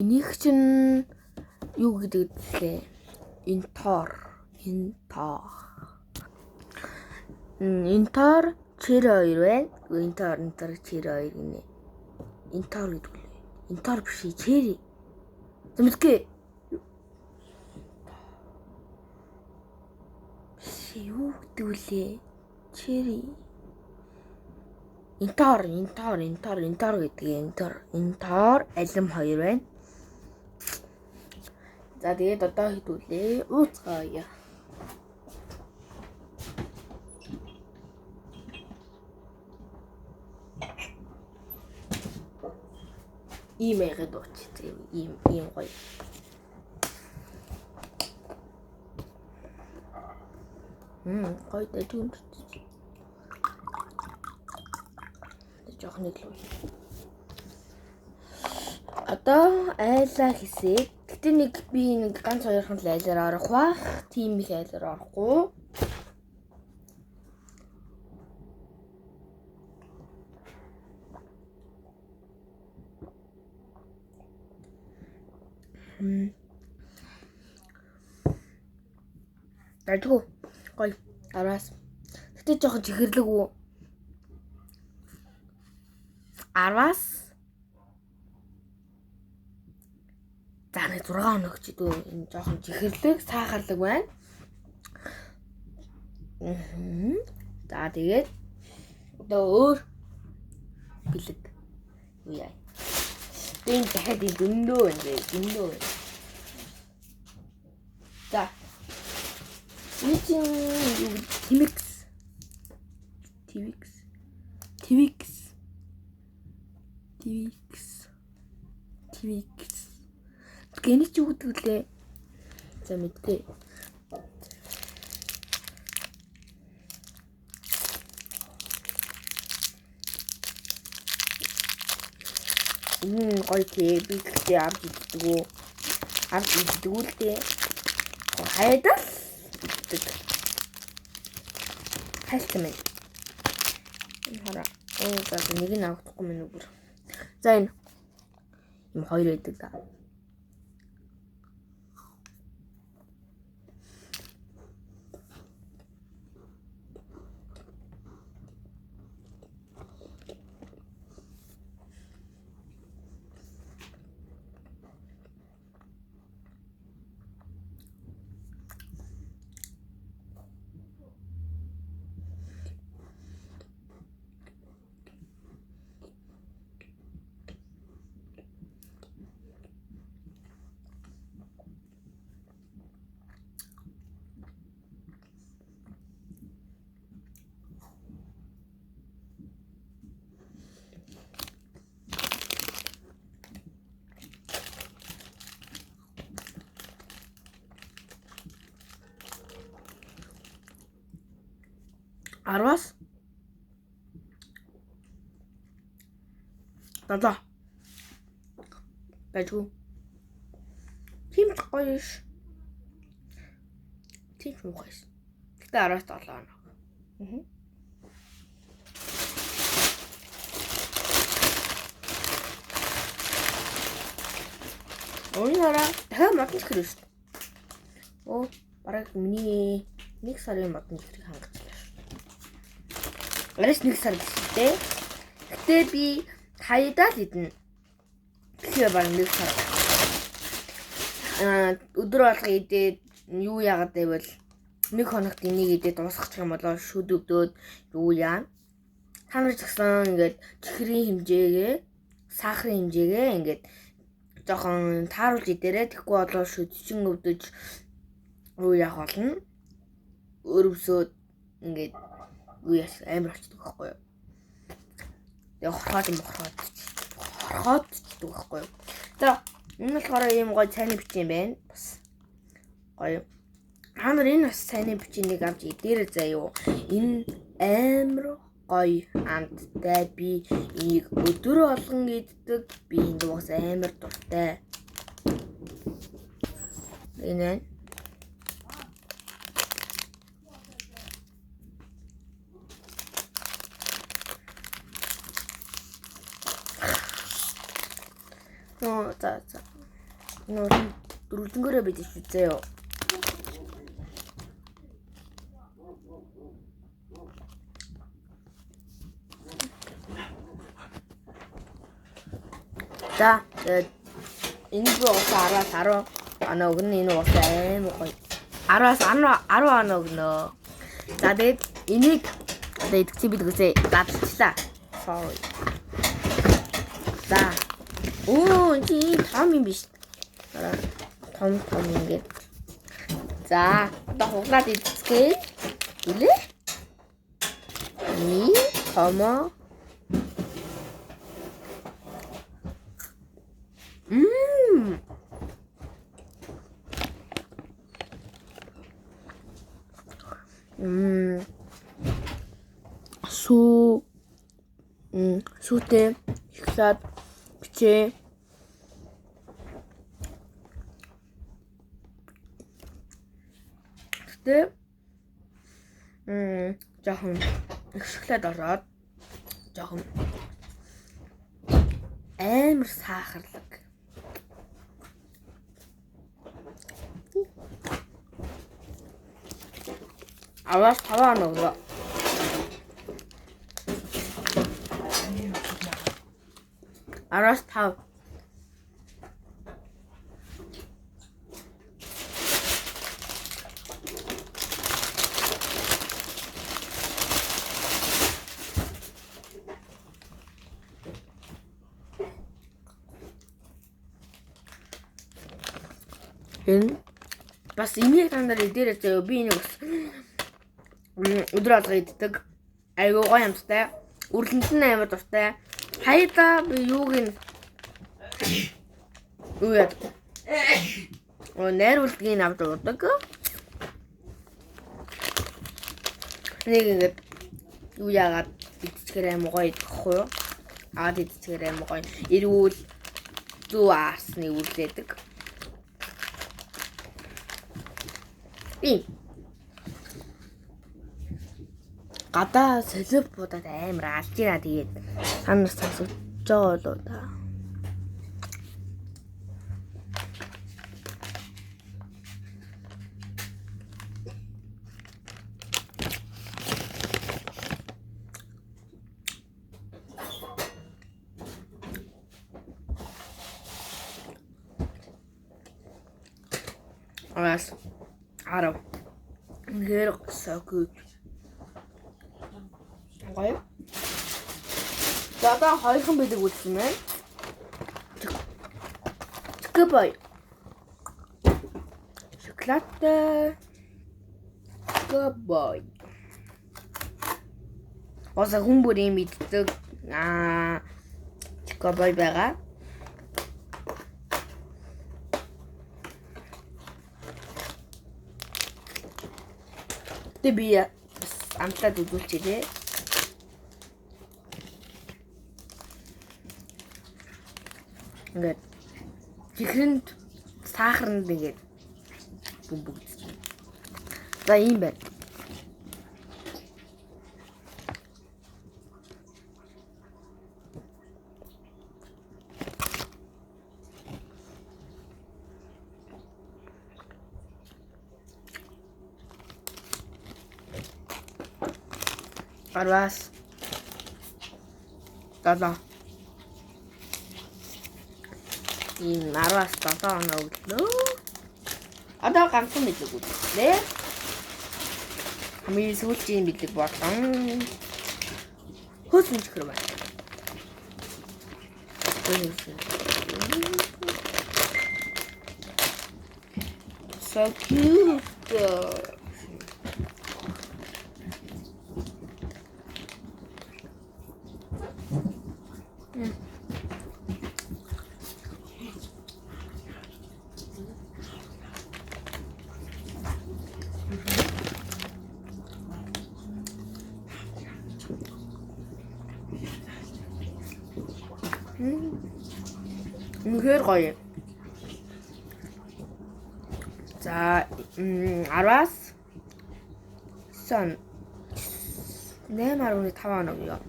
Энийг чинь юу гэдэг лээ? Интор чир 2 байна. Интор чир 2 гинэ. Интор гэдэг лээ. Интор биш чири. Зэмлэгээ. Юу гэдэг лээ? Чири. Интор гэдэг. Интор алим 2 байна. За тэгээд одоо хэдүүлээ. Ууцгаая. Ийм ягаад уучих ийм гоё. Гоё дэжүүн. Жохон илүү. Одоо айлаа хийсээ. Гэтэ би нэг ганц хоёрхан л айлаар орох ба. Тийм их айлаар орохгүй. Дайггүй. Гоё. Араас. Гэтэ жоохон чихэрлэг үү? Араас. За нэг 6 хоног ч дүү энэ жоохон чихэрлэг, сахарлаг байна. За тэгээд одоо өөр бэлэг. Юу яа. Тэн дахиад дөндөө байна. За. Твикс. Гэний ч юу гэдэг лээ? За мэдгүй. Гоё тий. Би гэхдээ авч иддэг үү дээ. Хайдал. Хайсан мэн. Хараа. За нэг нь авахгүй мэн үгүй. За энэ юм хоёр байдаг да. Араас. Дада. Дайггүй. Тийм ч гоё ш. Тийм ч муухай ш. Гэтэ араас 7 хоног. Ойнараа дахиад модон чихэр ш. Бараг миний 1 сарын модон чихрийг хангацлаа ш. Арайс 1 сар гэжтэй. Гэтэ би хаяадаа л идэнэ. Тэгэхээр баг 1 сар. Өдөр болго идээд юу яагаад гэвэл 1 хоногт энийг идээд дуусгачих юм болоо шүдөвдөөд юу яа. Та нар ч гэсэн ингээд чихрийн хэмжээгээ, сахарын хэмжээгээ ингээд жоохон тааруулж идээрэй. Тэгэхгүй болоо шүдчин өвдөж юу яах болно. Өрөвсөд ингээд юу яаш амар болчихдог байхгүй юу. Тэгээ хорхоод гэдэг байхгүй юу. За энэ болохоор ийм гоё цайны бичэн байна. Бас гоё. Та нар энэ бас цайны бичэнийг авч идээрэй заа юу. Энэ амар гоё амттай. Би энийг өдөр болгон иддэг. Би энд бас амар дуртай. Энэ за. дөрвөлөнгөөрөө бид үзээё. За энэ би уусаа 10-аас 10 оноо өгнө. Энэ уусаа амар гоё. 10-аас 10 оноо өгнө. За тэгээд энийг одоо идэвхтэй бид үсээ дадлчлаа. Sorry. За. Чи том юм биш. Том ингээд. За, одоо хуглаад идэцгээ. Үлээ. Ни томо. Сүүтэй шоколад бичээ. Тэ жоохон их шоколад ороод жоохон амар сахарлаг. Аваас 5 оноо. Араас 5. Энэ бас имийг тандар идээрээ заяа би энийг бас өдөр алга иддэг. Айгуу гоё юмтай. Үрлэнд нь амар дуртай. Хайда би юуг нь юу яа. Нээруулдгийг авч удаа. Нэг ингээд юу яагаад идчихээр амар гоё идэхгүй юу? Аваад идчихээр амар гоё. Эрүүл зүү аарсны үлдээдэг. Гадаа солип будаад амар алж ийна тэгээд санаас сонсож байгаа болоо та. Араас 10. Нэр so good. Гоё. За одоо хоёрхан бидэг үлдсэн байна. Чокобой. Шоколадтай. Чокобой. Оса хүн бүр юм иддэг. Чокобой байгаа. Тэ би амтлаад үзүүлчихээ. Ингээд чихрэнд сахарнд ингээд бөмбөгдсөн. За ийм байна. Араас дада ийм 10-аас 7 оноо өглөө. Одоо ганцхан бидэг үлдлээ. Хамгийн сүүлийн бидэг болон хөөсөн чихэр байна. So cute. Үнэхээр гоё. За 10-аас 8.5 оноо.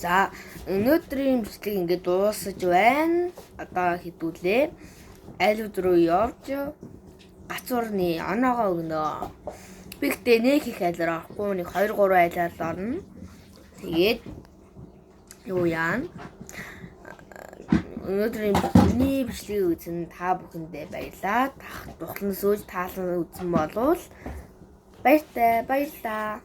За өнөөдрийн бичлэг ингээд дуусаж байна. Одоо хэдүүлээ. Айлууд руу явж гацуурны оноогоо өгнө. Би гэтээ нэг их айлаар авахгүй, нэг 2 3 айлаар орно. Тэгээд юу яана? Өнөөдрийн бичлэгийг үзэн та бүхэндээ баярлалаа. Тухлан сууж таалан үзсэн болвол баярлалаа.